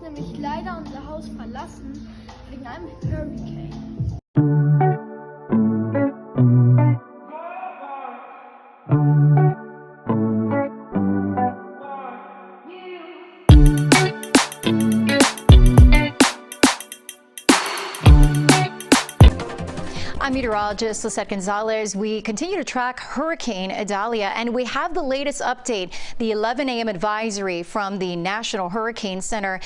nämlich leider unser Haus verlassen wegen einem Hurricane. I'm meteorologist Lisette Gonzalez. We continue to track Hurricane Idalia, and we have the latest update, the 11 a.m. advisory from the National Hurricane Center.